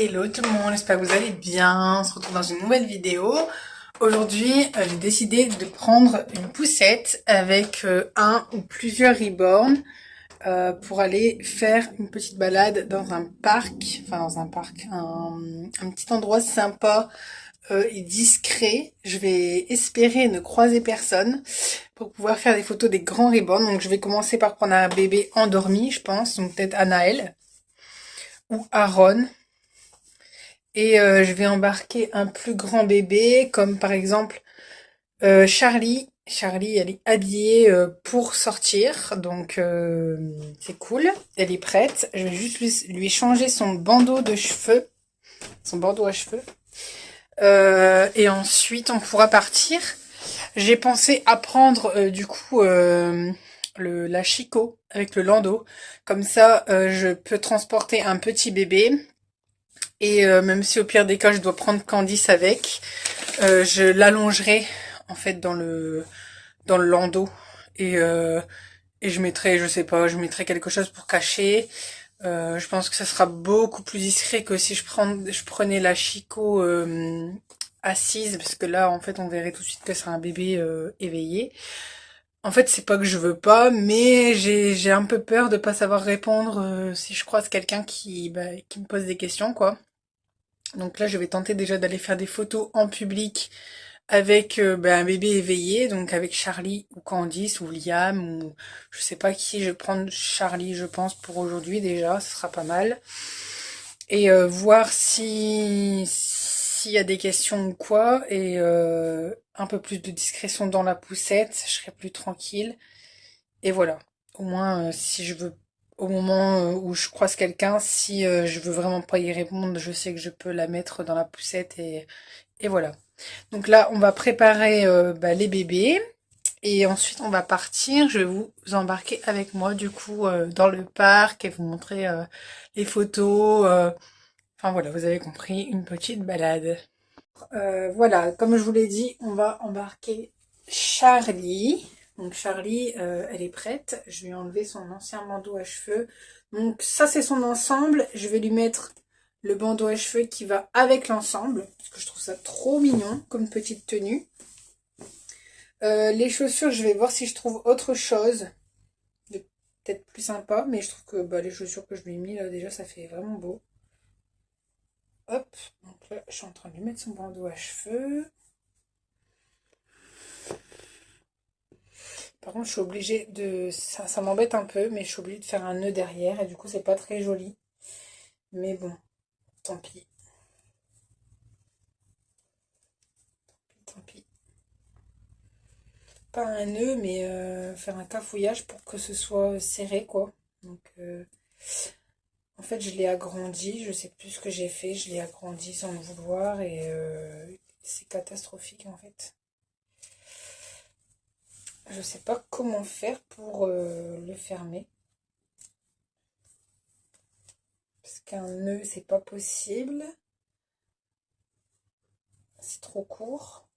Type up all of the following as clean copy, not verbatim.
Hello tout le monde, j'espère que vous allez bien. On se retrouve dans une nouvelle vidéo. Aujourd'hui, j'ai décidé de prendre une poussette avec un ou plusieurs reborns pour aller faire une petite balade dans un parc, un petit endroit sympa et discret. Je vais espérer ne croiser personne pour pouvoir faire des photos des grands reborns. Donc je vais commencer par prendre un bébé endormi, je pense, donc peut-être Anaël ou Aaron. Et je vais embarquer un plus grand bébé, comme par exemple Charlie. Charlie, elle est habillée pour sortir, donc c'est cool. Elle est prête. Je vais juste lui changer son bandeau de cheveux, son bandeau à cheveux. Et ensuite, on pourra partir. J'ai pensé à prendre du coup la Chico avec le landau. Comme ça, je peux transporter un petit bébé. Et même si au pire des cas, je dois prendre Candice avec, je l'allongerai en fait dans le landau et je mettrai, je sais pas, je mettrai quelque chose pour cacher. Je pense que ça sera beaucoup plus discret que si je prenais la Chico assise, parce que là en fait on verrait tout de suite que c'est un bébé éveillé. En fait, c'est pas que je veux pas, mais j'ai un peu peur de pas savoir répondre si je croise quelqu'un qui me pose des questions quoi. Donc là, je vais tenter déjà d'aller faire des photos en public avec un bébé éveillé, donc avec Charlie ou Candice ou Liam ou je sais pas qui. Je vais prendre Charlie, je pense, pour aujourd'hui déjà, ce sera pas mal. Et voir si s'il y a des questions ou quoi, et un peu plus de discrétion dans la poussette, je serai plus tranquille. Et voilà. Au moins, si je veux, au moment où je croise quelqu'un, si je veux vraiment pas y répondre, je sais que je peux la mettre dans la poussette et voilà. Donc là, on va préparer les bébés et ensuite on va partir. Je vais vous embarquer avec moi du coup dans le parc et vous montrer les photos. Enfin voilà, vous avez compris, une petite balade. Voilà, comme je vous l'ai dit, on va embarquer Charlie. Donc Charlie, elle est prête. Je lui ai enlevé son ancien bandeau à cheveux. Donc ça c'est son ensemble. Je vais lui mettre le bandeau à cheveux qui va avec l'ensemble. Parce que je trouve ça trop mignon comme petite tenue. Les chaussures, je vais voir si je trouve autre chose de peut-être plus sympa. Mais je trouve que les chaussures que je lui ai mis là déjà ça fait vraiment beau. Hop, donc là je suis en train de lui mettre son bandeau à cheveux. Par contre, je suis obligée de... Ça m'embête un peu, mais je suis obligée de faire un nœud derrière. Et du coup, c'est pas très joli. Mais bon, tant pis. Tant pis. Pas un nœud, mais faire un cafouillage pour que ce soit serré, quoi. Donc, en fait, je l'ai agrandi. Je sais plus ce que j'ai fait. Je l'ai agrandi sans le vouloir. Et c'est catastrophique, en fait. Je sais pas comment faire pour le fermer. Parce qu'un nœud, c'est pas possible. C'est trop court.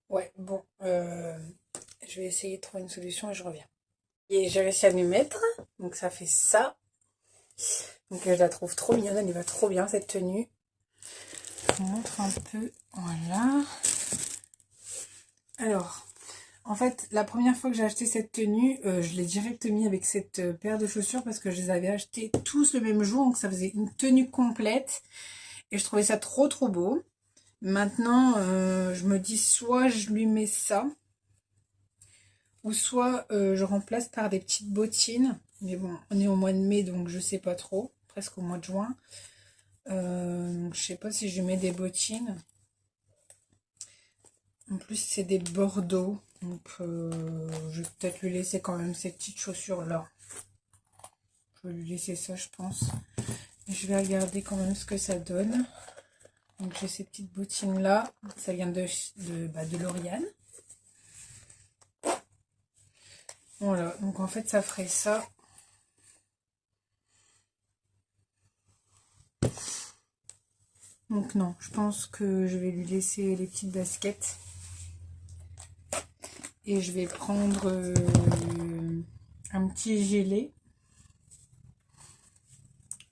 Ouais, bon, je vais essayer de trouver une solution et je reviens. Et j'ai réussi à lui mettre, donc ça fait ça. Donc je la trouve trop mignonne, elle lui va trop bien cette tenue. Je vous montre un peu, voilà. Alors, en fait, la première fois que j'ai acheté cette tenue, je l'ai direct mis avec cette paire de chaussures parce que je les avais achetés tous le même jour, donc ça faisait une tenue complète. Et je trouvais ça trop trop beau. Maintenant, je me dis soit je lui mets ça, ou soit je remplace par des petites bottines. Mais bon, on est au mois de mai, donc je sais pas trop. Presque au mois de juin. Je sais pas si je mets des bottines. En plus, c'est des bordeaux. Donc, je vais peut-être lui laisser quand même ces petites chaussures-là. Je vais lui laisser ça, je pense. Et je vais regarder quand même ce que ça donne. Donc, j'ai ces petites bottines-là. Ça vient de Lauriane. Voilà, donc en fait, ça ferait ça. Donc non, je pense que je vais lui laisser les petites baskets. Et je vais prendre un petit gilet.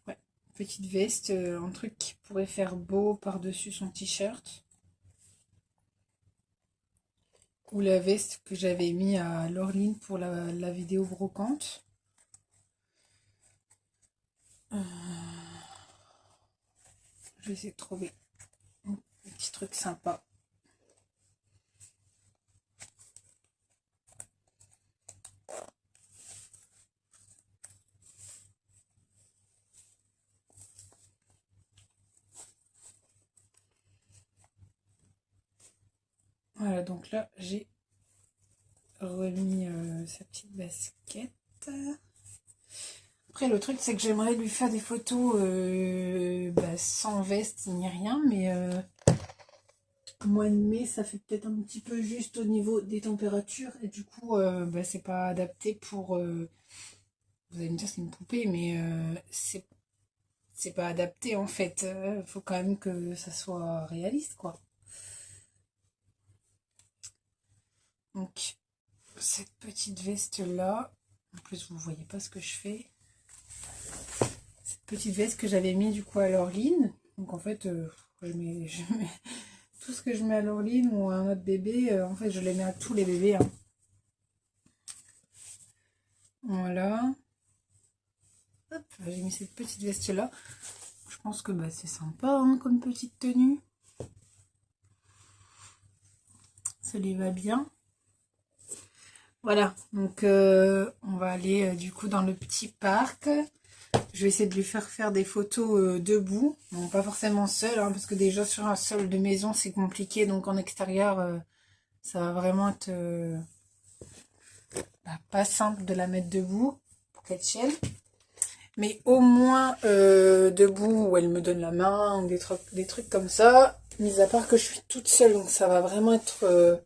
Ouais, petite veste, un truc qui pourrait faire beau par-dessus son t-shirt. Ou la veste que j'avais mis à Laureline pour la vidéo brocante. Je vais essayer de trouver un petit truc sympa. Voilà, donc là, j'ai remis sa petite basket. Après, le truc, c'est que j'aimerais lui faire des photos sans veste ni rien, mais au mois de mai, ça fait peut-être un petit peu juste au niveau des températures, et du coup, c'est pas adapté pour... vous allez me dire, c'est une poupée, mais c'est pas adapté, en fait. Faut quand même que ça soit réaliste, quoi. Donc, cette petite veste-là, en plus, vous voyez pas ce que je fais. Cette petite veste que j'avais mis, du coup, à Laureline. Donc, en fait, je mets tout ce que je mets à Laureline ou à un autre bébé, en fait, je les mets à tous les bébés, hein. Voilà. Hop, j'ai mis cette petite veste-là. Je pense que c'est sympa, hein, comme petite tenue. Ça lui va bien. Voilà, donc on va aller du coup dans le petit parc. Je vais essayer de lui faire des photos debout. Bon, pas forcément seule, hein, parce que déjà sur un sol de maison, c'est compliqué. Donc en extérieur, ça va vraiment être pas simple de la mettre debout pour qu'elle tienne. Mais au moins debout, où elle me donne la main, ou des trucs comme ça. Mis à part que je suis toute seule, donc ça va vraiment être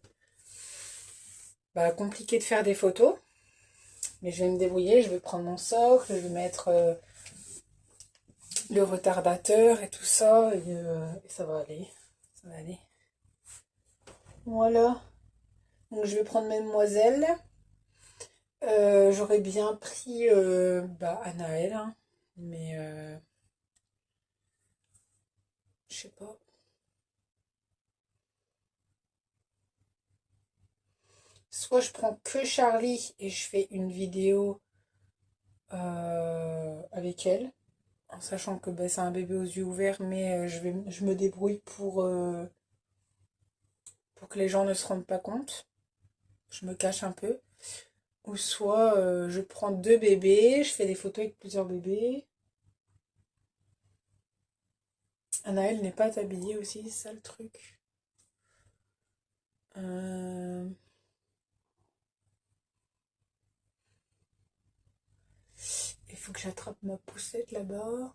compliqué de faire des photos. Mais je vais me débrouiller, je vais prendre mon socle, je vais mettre le retardateur et tout ça, et ça va aller. Ça va aller. Voilà. Donc je vais prendre Mademoiselle. J'aurais bien pris Anaël, hein, mais je sais pas. Soit je prends que Charlie et je fais une vidéo avec elle, en sachant que c'est un bébé aux yeux ouverts, mais je me débrouille pour que les gens ne se rendent pas compte. Je me cache un peu. Ou soit je prends deux bébés, je fais des photos avec plusieurs bébés. Anaël n'est pas habillée aussi, c'est ça le truc. Il faut que j'attrape ma poussette là-bas.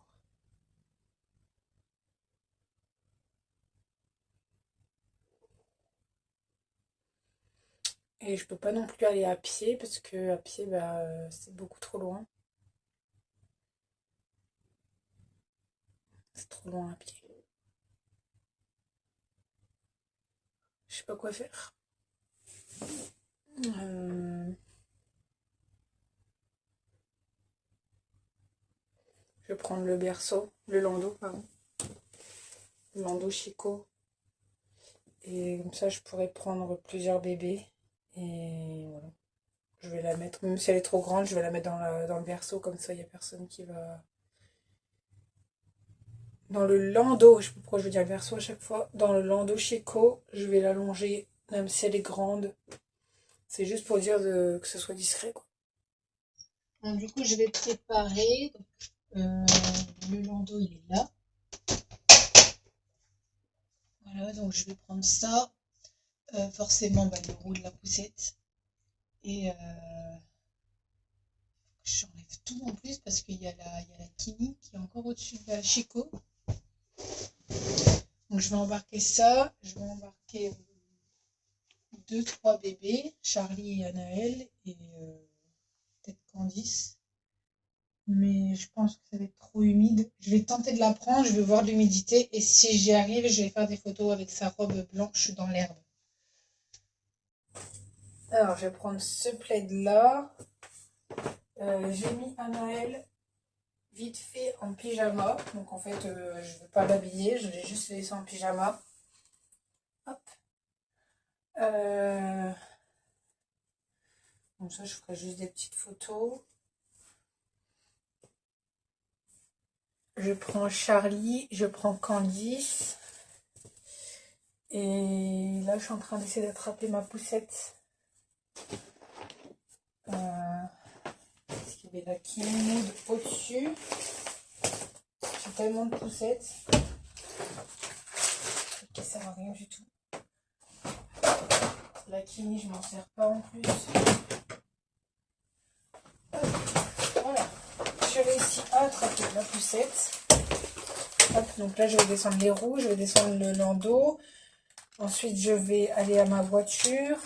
Et je peux pas non plus aller à pied parce que à pied c'est beaucoup trop loin. C'est trop loin à pied. Je sais pas quoi faire. Euh, je vais prendre le berceau, le landau, pardon. Le landau Chico. Et comme ça, je pourrais prendre plusieurs bébés. Et voilà. Je vais la mettre, même si elle est trop grande, je vais la mettre dans le berceau. Comme ça, il n'y a personne qui va... Dans le landau, je sais pas pourquoi je veux dire verso à chaque fois. Dans le landau Chico, je vais l'allonger, même si elle est grande. C'est juste pour dire que ce soit discret, quoi. Donc, du coup, je vais préparer. Le landau, il est là. Voilà, donc je vais prendre ça. Forcément, le roux de la poussette. Et j'enlève tout en plus parce qu'il y a la Kini qui est encore au-dessus de la Chico. Donc je vais embarquer ça. Je vais embarquer 2-3 bébés, Charlie et Anaël, et peut-être Candice. mais je pense que ça va être trop humide. Je vais tenter de la prendre, je vais voir l'humidité et si j'y arrive, je vais faire des photos avec sa robe blanche dans l'herbe. Alors, je vais prendre ce plaid-là. J'ai mis à Noël vite fait en pyjama. Donc, en fait, je ne vais pas l'habiller, je vais juste le laisser en pyjama. Hop. Comme ça, je ferai juste des petites photos. Je prends Charlie, je prends Candice. Et là, je suis en train d'essayer d'attraper ma poussette. Parce qu'il y avait la Kimi au-dessus. J'ai tellement de poussettes qui ne servent à rien du tout. La Kimi, je m'en sers pas en plus. Voilà. J'ai réussi à attraper la poussette. Hop, donc là, je vais descendre les roues, je vais descendre le landau. Ensuite, je vais aller à ma voiture.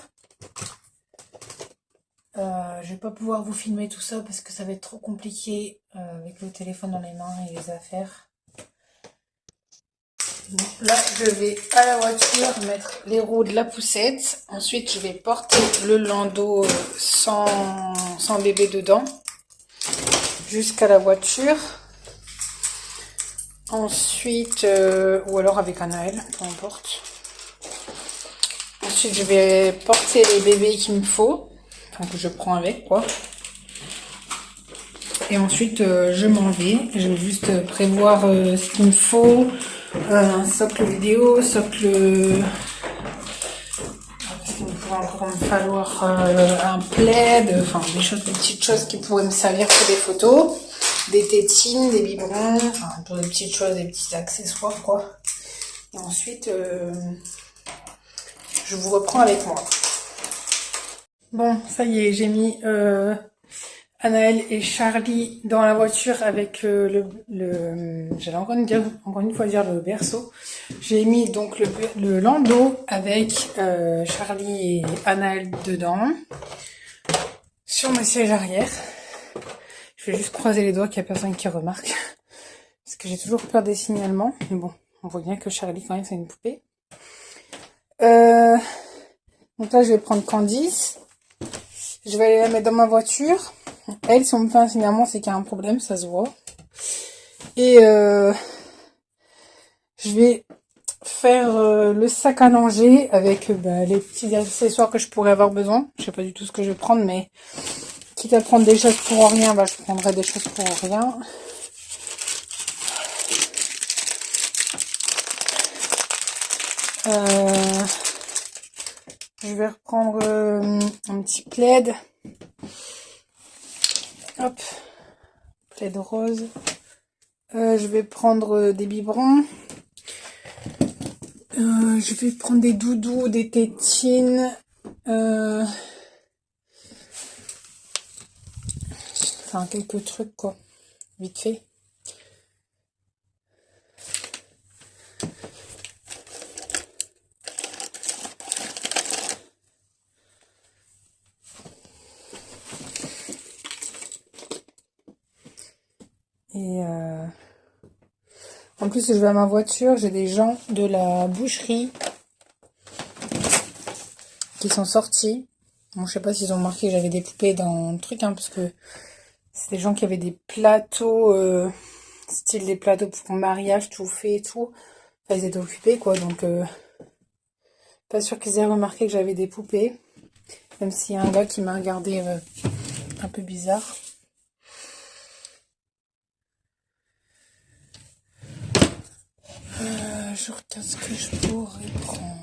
Je vais pas pouvoir vous filmer tout ça parce que ça va être trop compliqué avec le téléphone dans les mains et les affaires. Donc là, je vais à la voiture mettre les roues de la poussette. Ensuite, je vais porter le landau sans bébé dedans jusqu'à la voiture. Ensuite, ou alors avec Anaël, peu importe. Ensuite, je vais porter les bébés qu'il me faut, enfin que je prends avec, quoi. Et ensuite, je m'en vais. Je vais juste prévoir ce qu'il me faut. Un socle vidéo, socle... Parce qu'il pourrait encore me falloir un plaid, enfin des petites choses qui pourraient me servir pour des photos. Des tétines, des biberons, enfin pour des petites choses, des petits accessoires, quoi. Et ensuite... je vous reprends avec moi. Bon, ça y est, j'ai mis Anaël et Charlie dans la voiture avec j'allais encore une fois dire le berceau. J'ai mis donc le landau avec Charlie et Anaël dedans sur mon siège arrière. Je vais juste croiser les doigts qu'il n'y a personne qui remarque parce que j'ai toujours peur des signalements. Mais bon, on voit bien que Charlie quand même c'est une poupée. Donc là, je vais prendre Candice. Je vais aller la mettre dans ma voiture. Elle, si on me fait un signalement, c'est qu'il y a un problème, ça se voit. Et je vais faire le sac à langer avec les petits accessoires que je pourrais avoir besoin. Je sais pas du tout ce que je vais prendre, mais quitte à prendre des choses pour rien, je prendrai des choses pour rien. Je vais reprendre un petit plaid. Hop, plaid rose. Je vais prendre des biberons. Je vais prendre des doudous, des tétines. Enfin, quelques trucs, quoi. Vite fait. Et en plus, je vais à ma voiture, j'ai des gens de la boucherie qui sont sortis. Bon, je sais pas s'ils ont remarqué que j'avais des poupées dans le truc, hein, parce que c'est des gens qui avaient des plateaux, style des plateaux pour mariage, tout fait et tout. Enfin, ils étaient occupés, quoi, donc pas sûr qu'ils aient remarqué que j'avais des poupées. Même s'il y a un gars qui m'a regardé un peu bizarre. Je regarde ce que je pourrais prendre.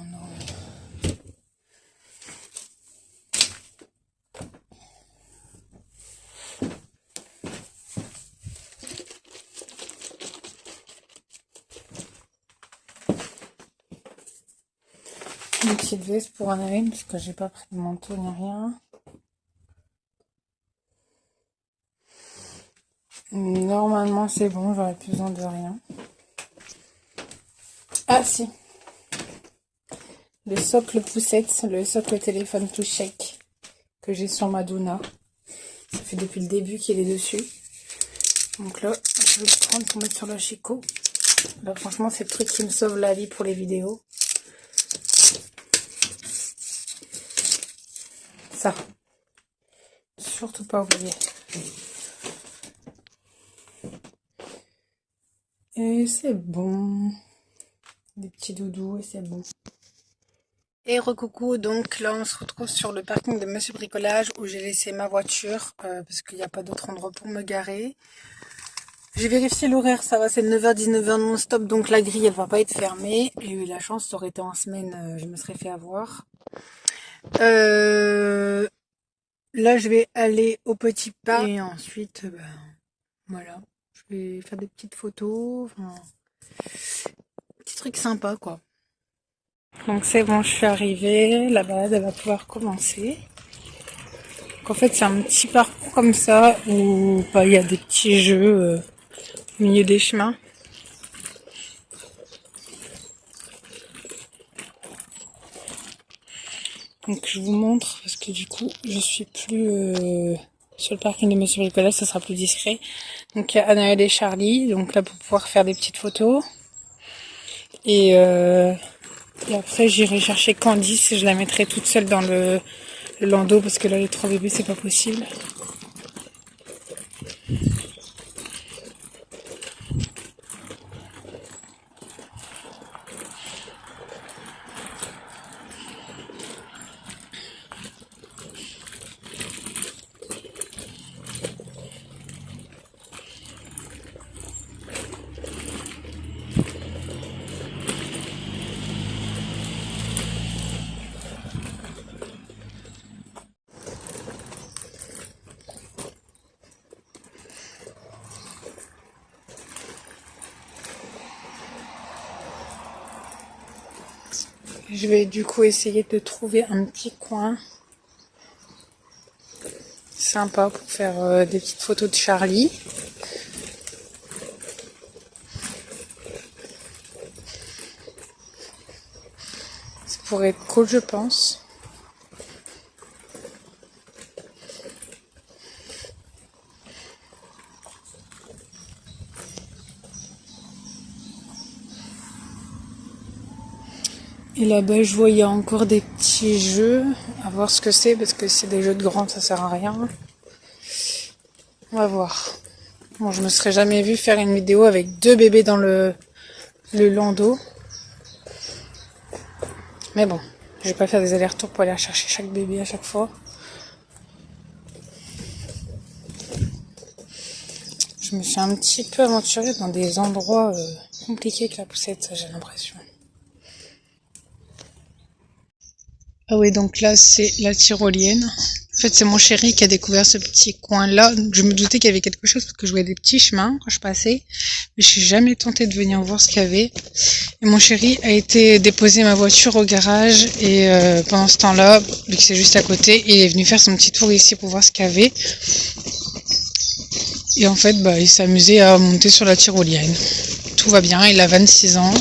Une petite veste pour Anaël parce que j'ai pas pris de manteau ni rien. Normalement c'est bon, j'aurais plus besoin de rien. Ah si, le socle poussette, le socle téléphone touch shake que j'ai sur ma Doona. Ça fait depuis le début qu'il est dessus. Donc là, je vais le prendre pour mettre sur le Chico. Là, franchement, c'est le truc qui me sauve la vie pour les vidéos. Ça. Surtout pas oublier. Et c'est bon. Des petits doudous et c'est bon. Et recoucou, donc là on se retrouve sur le parking de Monsieur Bricolage où j'ai laissé ma voiture parce qu'il n'y a pas d'autre endroit pour me garer. J'ai vérifié l'horaire, ça va, c'est 9h, 19h non-stop, donc la grille elle va pas être fermée. J'ai eu la chance, ça aurait été en semaine, je me serais fait avoir. Là je vais aller au petit parc et ensuite, voilà, je vais faire des petites photos, enfin, petits trucs sympas quoi. Donc c'est bon, je suis arrivée, la balade elle va pouvoir commencer. Donc en fait c'est un petit parcours comme ça où il y a des petits jeux au milieu des chemins. Donc je vous montre parce que du coup je suis plus sur le parking de Monsieur Bricolage, ça sera plus discret. Donc il y a Anaël et Charlie, donc là pour pouvoir faire des petites photos. Et après j'irai chercher Candice et je la mettrai toute seule dans le landau parce que là les 3 bébés c'est pas possible. Je vais du coup essayer de trouver un petit coin sympa pour faire des petites photos de Charlie. Ça pourrait être cool je pense. Et là-bas, je vois, il y a encore des petits jeux. À voir ce que c'est, parce que c'est des jeux de grands, ça sert à rien. On va voir. Bon, je me serais jamais vue faire une vidéo avec 2 bébés dans le landau. Mais bon, je vais pas faire des allers-retours pour aller chercher chaque bébé à chaque fois. Je me suis un petit peu aventurée dans des endroits compliqués avec la poussette, ça j'ai l'impression. Ah oui, donc là, c'est la tyrolienne. En fait, c'est mon chéri qui a découvert ce petit coin-là. Donc, je me doutais qu'il y avait quelque chose parce que je voyais des petits chemins quand je passais. Mais je suis jamais tentée de venir voir ce qu'il y avait. Et mon chéri a été déposer ma voiture au garage. Et pendant ce temps-là, vu que c'est juste à côté, il est venu faire son petit tour ici pour voir ce qu'il y avait. Et en fait, il s'amusait à monter sur la tyrolienne. Tout va bien, il a 26 ans.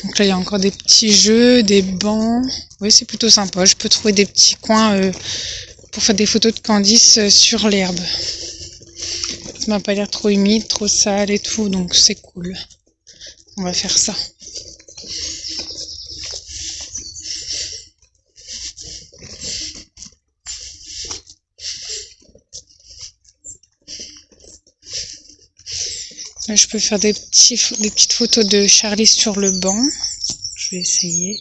Donc là, il y a encore des petits jeux, des bancs. Oui, c'est plutôt sympa. Je peux trouver des petits coins pour faire des photos de Candice sur l'herbe. Ça m'a pas l'air trop humide, trop sale et tout, donc c'est cool. On va faire ça. Là, je peux faire des petites photos de Charlie sur le banc. Je vais essayer.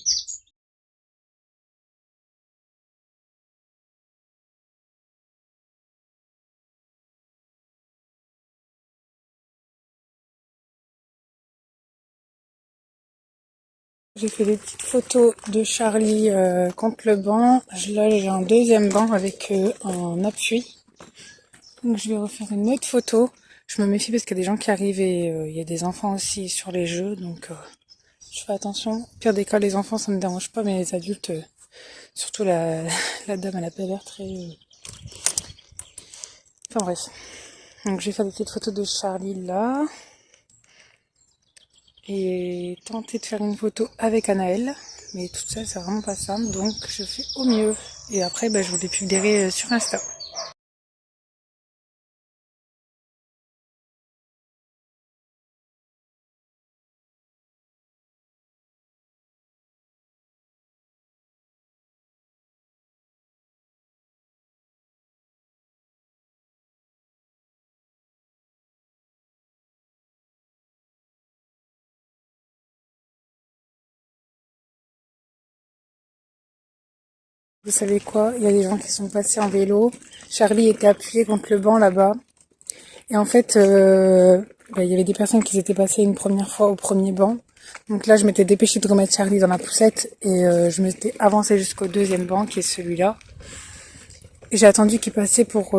J'ai fait des petites photos de Charlie contre le banc. Là, j'ai un deuxième banc avec un appui. Donc, je vais refaire une autre photo. Je me méfie parce qu'il y a des gens qui arrivent et il y a des enfants aussi sur les jeux. Donc, je fais attention. Pire des cas, les enfants, ça me dérange pas, mais les adultes, surtout la dame, elle a pas l'air très... Enfin bref. Donc, je vais faire des petites photos de Charlie là. Et tenter de faire une photo avec Anaël. Mais toute seule, c'est vraiment pas simple. Donc, je fais au mieux. Et après, je vous les publierai sur Insta. Vous savez quoi? Il y a des gens qui sont passés en vélo. Charlie était appuyé contre le banc là-bas. Et en fait, il y avait des personnes qui s'étaient passées une première fois au premier banc. Donc là, je m'étais dépêchée de remettre Charlie dans la poussette et je m'étais avancée jusqu'au deuxième banc, qui est celui-là. Et j'ai attendu qu'ils passaient pour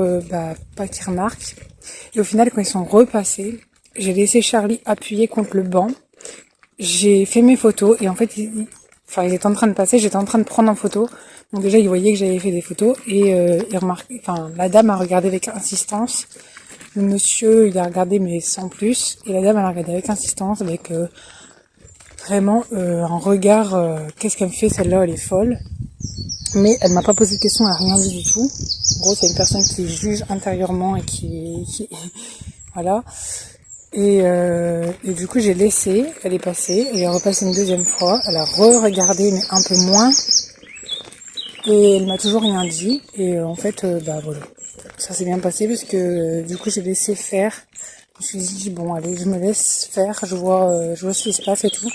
pas qu'ils remarquent. Et au final, quand ils sont repassés, j'ai laissé Charlie appuyé contre le banc. J'ai fait mes photos et en fait, ils étaient en train de passer, j'étais en train de prendre en photo. Donc déjà, ils voyaient que j'avais fait des photos et la dame a regardé avec insistance. Le monsieur, il a regardé mais sans plus. Et la dame, elle a regardé avec insistance, avec vraiment un regard, qu'est-ce qu'elle me fait celle-là, elle est folle. Mais elle m'a pas posé de questions, elle a rien dit du tout. En gros, c'est une personne qui juge intérieurement et qui voilà. Et du coup, j'ai laissé, elle est passée, elle est repassée une deuxième fois, elle a re-regardé mais un peu moins. Et elle m'a toujours rien dit. Et en fait, voilà. Ça s'est bien passé parce que du coup, j'ai laissé faire. Je me suis dit, bon, allez, je me laisse faire, je vois ce qui se passe et tout.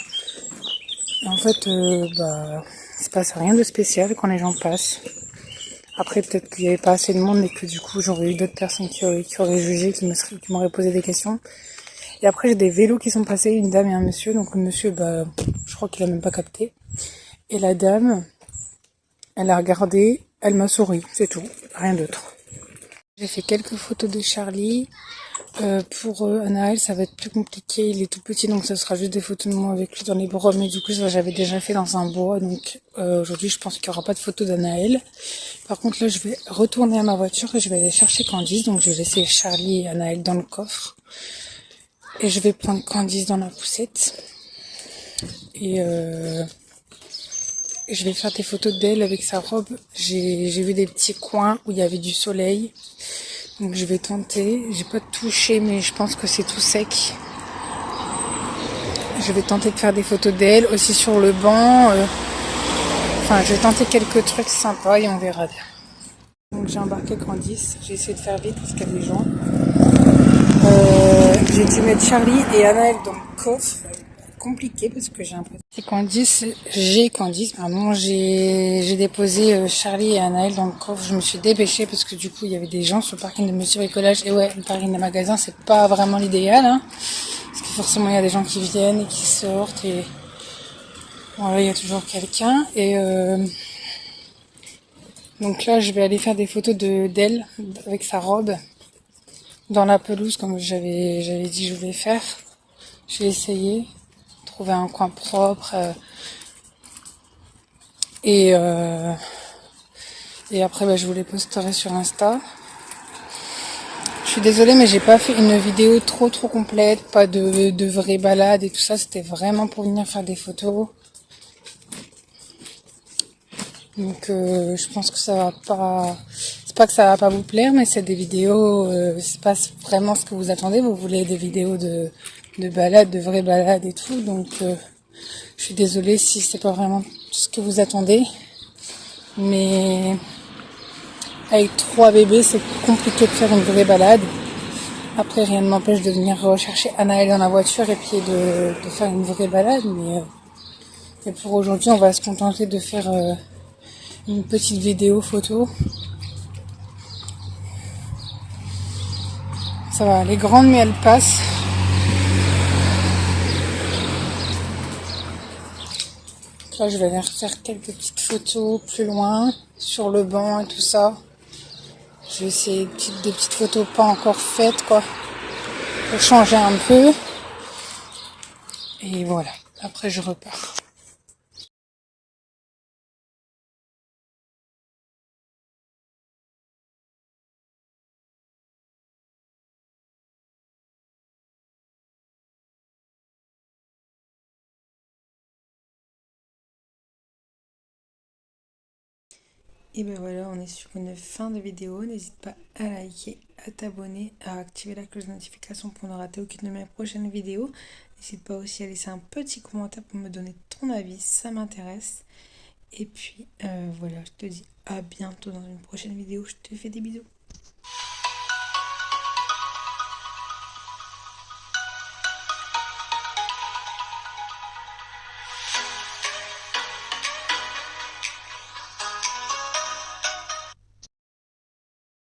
Et en fait, il se passe rien de spécial quand les gens passent. Après, peut-être qu'il n'y avait pas assez de monde et que du coup, j'aurais eu d'autres personnes qui auraient jugé, qui m'auraient posé des questions. Et après, j'ai des vélos qui sont passés, une dame et un monsieur. Donc le monsieur, je crois qu'il a même pas capté. Et la dame, elle a regardé, elle m'a souri, c'est tout, rien d'autre. J'ai fait quelques photos de Charlie. Pour Anaël, ça va être plus compliqué. Il est tout petit, donc ça sera juste des photos de moi avec lui dans les bois. Mais du coup, ça j'avais déjà fait dans un bois. Donc aujourd'hui, je pense qu'il n'y aura pas de photos d'Anaël. Par contre, là, je vais retourner à ma voiture et je vais aller chercher Candice. Donc je vais laisser Charlie et Anaël dans le coffre. Et je vais prendre Candice dans la poussette. Et je vais faire des photos d'elle avec sa robe. J'ai vu des petits coins où il y avait du soleil. Donc je vais tenter. J'ai pas touché, mais je pense que c'est tout sec. Je vais tenter de faire des photos d'elle aussi sur le banc. Je vais tenter quelques trucs sympas et on verra bien. Donc j'ai embarqué Candice. J'ai essayé de faire vite parce qu'il y a des gens. J'ai dû mettre Charlie et Anaël dans le coffre. Compliqué parce que j'ai un peu... J'ai déposé Charlie et Anaël dans le coffre. Je me suis dépêchée parce que du coup il y avait des gens sur le parking de Monsieur Bricolage. Et ouais, le parking des magasins c'est pas vraiment l'idéal, hein, parce que forcément il y a des gens qui viennent et qui sortent et voilà, il y a toujours quelqu'un. Et donc là je vais aller faire des photos d'elle avec sa robe dans la pelouse comme j'avais dit je voulais faire. Je vais essayer trouver un coin propre et après je vous les posterai sur Insta. Je suis désolée mais j'ai pas fait une vidéo trop complète, pas de vraie balade et tout ça, c'était vraiment pour venir faire des photos. Donc je pense que ça va pas, c'est pas que ça va pas vous plaire, mais c'est des vidéos, c'est pas vraiment ce que vous attendez. Vous voulez des vidéos de balade, de vraies balades et tout, donc je suis désolée si c'est pas vraiment ce que vous attendez, mais avec 3 bébés c'est compliqué de faire une vraie balade. Après rien ne m'empêche de venir rechercher Anaël dans la voiture et puis de faire une vraie balade, mais pour aujourd'hui on va se contenter de faire une petite vidéo photo. Ça va, elle est grande mais elle passe. Là je vais aller refaire quelques petites photos plus loin, sur le banc et tout ça. Je vais essayer des petites photos pas encore faites quoi, pour changer un peu. Et voilà, après je repars. Et ben voilà, on est sur une fin de vidéo. N'hésite pas à liker, à t'abonner, à activer la cloche de notification pour ne rater aucune de mes prochaines vidéos. N'hésite pas aussi à laisser un petit commentaire pour me donner ton avis, ça m'intéresse. Et puis voilà, je te dis à bientôt dans une prochaine vidéo. Je te fais des bisous.